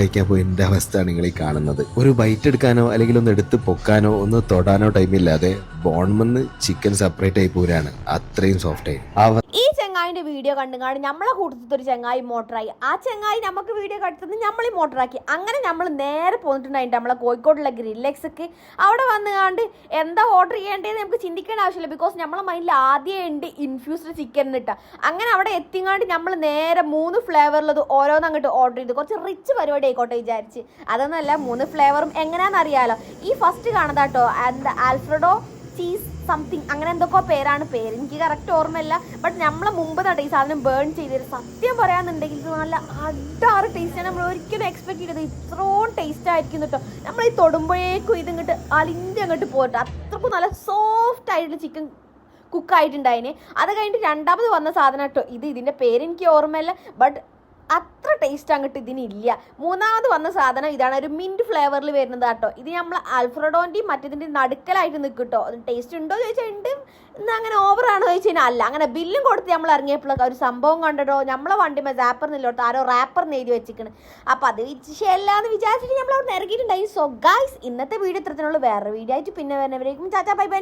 കഴിക്കാൻ പോയതിൻ്റെ അവസ്ഥയാണ് നിങ്ങൾ ഈ കാണുന്നത്. ഒരു ബൈറ്റ് എടുക്കാനോ അല്ലെങ്കിൽ ഒന്ന് എടുത്ത് പൊക്കാനോ ഒന്ന് തൊടാനോ ടൈമില്ലാതെ ബോൺമെന്ന് ചിക്കൻ സെപ്പറേറ്റ് ആയി പോരാണ്, അത്രയും സോഫ്റ്റ് ആയി. ഈ ചെങ്ങായിന്റെ വീഡിയോ കണ്ടുകാണ്ട് നമ്മളെ കൂട്ടത്തിൽ ഒരു ചെങ്ങായി മോട്ടറായി, ആ ചെങ്ങായി നമുക്ക് വീഡിയോ കടുത്തത് നമ്മൾ മോട്ടറാക്കി. അങ്ങനെ നമ്മൾ നേരെ പോന്നിട്ടുണ്ടായിട്ട് നമ്മളെ കോഴിക്കോടുള്ള ഗ്രില്ലെക്സ്ക്ക്. അവിടെ വന്നുകാണ്ട് എന്താ ഓർഡർ ചെയ്യേണ്ടതെന്ന് നമുക്ക് ചിന്തിക്കേണ്ട ആവശ്യമില്ല, ബിക്കോസ് നമ്മളെ മൈൻഡിൽ ആദ്യം ഉണ്ട് ഇൻഫ്യൂസ്ഡ് ചിക്കൻ ഇട്ട. അങ്ങനെ അവിടെ എത്തിങ്ങാണ്ട് നമ്മൾ നേരെ 3 ഫ്ലേവറിലത് ഓരോന്ന് അങ്ങോട്ട് ഓർഡർ ചെയ്ത് കുറച്ച് റിച്ച് പരിപാടി ആയിക്കോട്ടെ വിചാരിച്ച്. അതൊന്നുമല്ല, 3 ഫ്ലേവറും എങ്ങനെയാണെന്ന് അറിയാലോ. ഈ ഫസ്റ്റ് കാണുന്നതാട്ടോ എന്താ ആൽഫ്രഡോ ചീസ് സംതിങ്, അങ്ങനെ എന്തൊക്കെ പേര് എനിക്ക് കറക്റ്റ് ഓർമ്മയില്ല. ബട്ട് നമ്മളെ മുമ്പ് നട്ട ഈ സാധനം ബേൺ ചെയ്തത് സത്യം പറയാന്നുണ്ടെങ്കിൽ ഇത് നല്ല അടാറ് ടേസ്റ്റാണ്. നമ്മൾ ഒരിക്കലും എക്സ്പെക്ട് ചെയ്തത് ഇത്രയും ടേസ്റ്റ് ആയിരിക്കും കേട്ടോ. നമ്മൾ ഈ തൊടുമ്പോഴേക്കും ഇതിങ്ങോട്ട് അലിഞ്ഞ് അങ്ങോട്ട് പോയിട്ട് അത്രക്കും നല്ല സോഫ്റ്റ് ആയിട്ടുള്ള ചിക്കൻ കുക്കായിട്ടുണ്ടായിന്. അത് കഴിഞ്ഞിട്ട് രണ്ടാമത് വന്ന സാധനം കേട്ടോ ഇത്. ഇതിൻ്റെ പേര് എനിക്ക് ഓർമ്മയില്ല, ബട്ട് അത്ര ടേസ്റ്റ് അങ്ങോട്ട് ഇതിനില്ല. മൂന്നാമത് വന്ന സാധനം ഇതാണ്, ഒരു മിൻറ്റ് ഫ്ലേവറിൽ വരുന്നത് കേട്ടോ. ഇത് നമ്മൾ ആൽഫ്രഡോൻ്റെയും മറ്റേതിൻ്റെ നടുക്കലായിട്ട് നിൽക്കും കേട്ടോ. അത് ടേസ്റ്റ് ഉണ്ടോ എന്ന് ചോദിച്ചാൽ ഉണ്ട്, ഇന്ന് അങ്ങനെ ഓവറാണോ ചോദിച്ചു കഴിഞ്ഞാൽ അല്ല. അങ്ങനെ ബില്ലും കൊടുത്ത് നമ്മൾ ഇറങ്ങിയപ്പോഴൊക്കെ ഒരു സംഭവം കണ്ടിട്ടോ, നമ്മളെ വണ്ടി സാപ്പർ നില്ലോട്ടോ ആരോ റാപ്പർ എഴുതി വെച്ചിരിക്കണം. അപ്പോൾ അത് വിഷയമില്ലാന്ന് വിചാരിച്ചിട്ട് നമ്മൾ അവിടെ ഇറങ്ങിയിട്ടുണ്ടായി. സോ ഗൈസ്, ഇന്നത്തെ വീഡിയോ ഇത്രത്തിനുള്ള വേറെ വീഡിയോ ആയിട്ട് പിന്നെ വരുന്നവരേക്കും ചാച്ചാ ബൈ ബൈ.